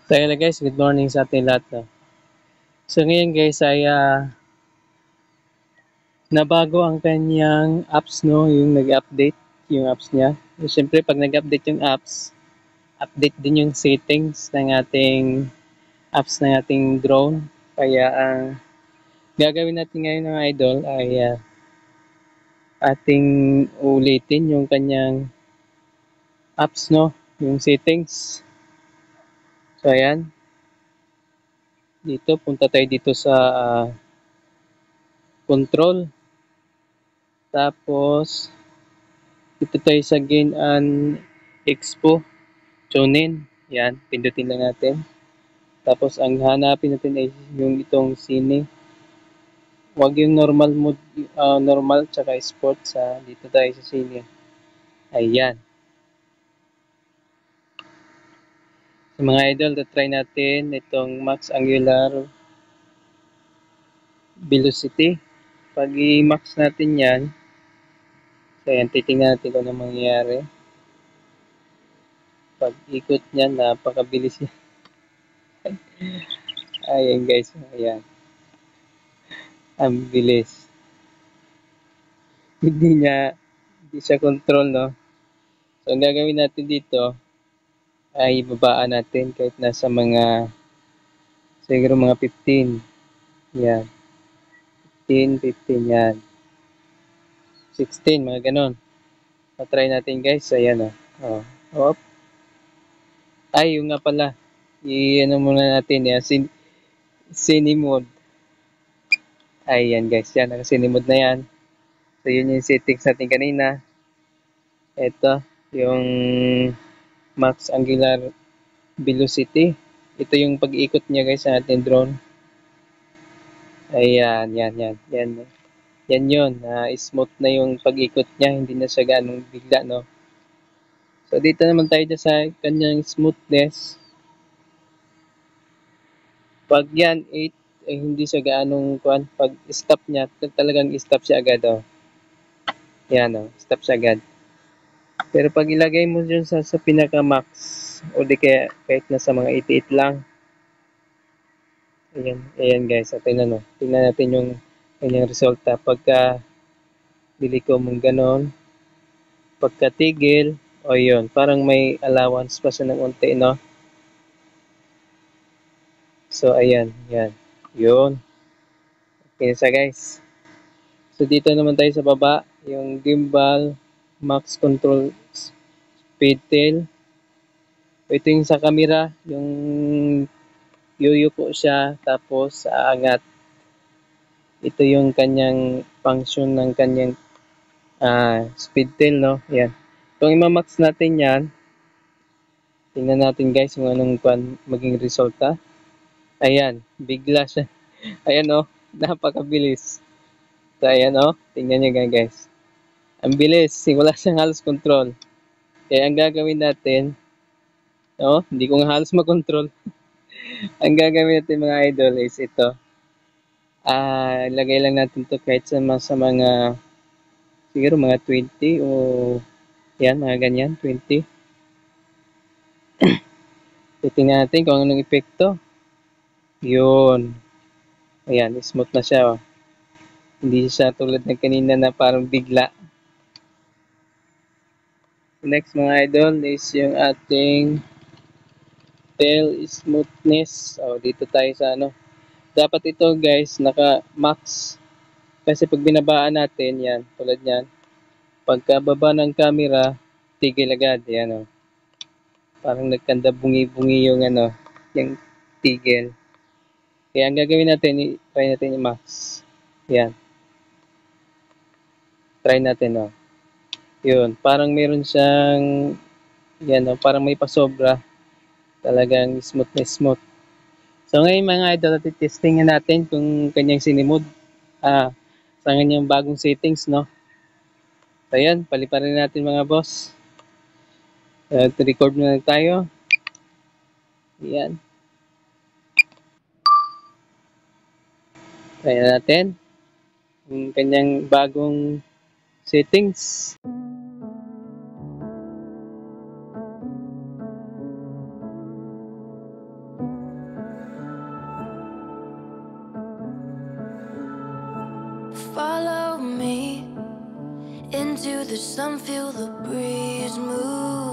So ayun guys, good morning sa ating lahat. No? So ngayon guys ay nabago ang kanyang apps, no, yung nag-update yung apps niya. So, siyempre pag nag-update yung apps, update din yung settings ng ating apps ng ating drone. Kaya ang gagawin natin ngayon ng idol ay ating ulitin yung kanyang apps, no, yung settings. So ayan, dito punta tayo dito sa control. Tapos dito tayo sa Gain and Expo. Tune in. Yan, pindutin lang natin. Tapos ang hanapin natin ay yung itong sine. Huwag yung normal mode, normal tsaka sports. Dito tayo sa sine. Ayan. So mga idol, try natin itong max angular velocity. Pag i-max natin yan, so yan, titingnan natin kung ano mangyayari. Pag ikot niya, napakabilis niya. Ayan guys, ayan. Ang bilis. Hindi siya control, no? So, ang gagawin natin dito ay ibabaan natin kahit nasa mga siguro mga 15. Yan. 15, yan. 16, mga ganon. So, try natin guys. Ayan, oh. Oh. Ay, yung nga pala. I-ano muna natin. Yan. Cine mode. Ayan guys. Yan. Naka-cine mode na yan. So, yun yung settings natin kanina. Ito. Yung max angular velocity. Ito yung pag-ikot niya guys sa ating drone. Ayan, yan. Yan yun. Smooth na yung pag-ikot niya. Hindi na siya ganong bigla, no? So, dito naman tayo sa kanyang smoothness. Pag yan, 8, ay hindi siya ganong kuan. Pag stop niya, talagang stop siya agad, oh. Yan, oh. Stop siya agad. Pero pag ilagay mo dyan sa pinaka-max, o di kaya kahit nasa mga 88 lang. Ayan guys. Tingnan natin yung kanyang resulta. Pagka bili ko mong ganon, pagkatigil, o yun, parang may allowance pa siya ng unti, no? So, ayan, yan. Yun. Okay sa guys. So, dito naman tayo sa baba, yung gimbal, max control, speed tail. Ito yung sa camera, yung yuyuko siya, tapos aangat. Ito yung kanyang function ng kanyang speed tail, no? Yan. Kung ima-max natin yan, tingnan natin guys kung anong maging resulta. Ayan, bigla siya. Ayan, oh, napakabilis. So, ayan, oh, tingnan nyo guys. Ang bilis, wala siyang halos control. Kaya ang gagawin natin, oh, hindi ko nga halos makontrol. Ang gagawin natin mga idol is ito. Ilagay lang natin to kahit sa mga, siguro mga 20 o, yan, mga ganyan, 20. Titingnan natin kung anong epekto. Yun. Ayan, smooth na siya, oh. Hindi siya tulad ng kanina na parang bigla. Next mga idol is yung ating tail smoothness. Dito tayo sa Dapat ito guys, naka-max. Kasi pag binabaan natin, yan, tulad yan. Pagkababa ng camera, tigil agad. Yan, parang nagkanda bungi-bungi yung yung tigil. Kaya ang gagawin natin, try natin i-max. Yan. Try natin, Yun, parang meron siyang, yan, parang may pasobra. Talagang smooth na smooth. So ngayon mga idol, testingin natin kung kanyang sinimod. Sa kanyang bagong settings, no? So yan, paliparin natin mga boss. Record na lang tayo. Yan. Try natin yung kanyang bagong settings. to the sun, feel the breeze move.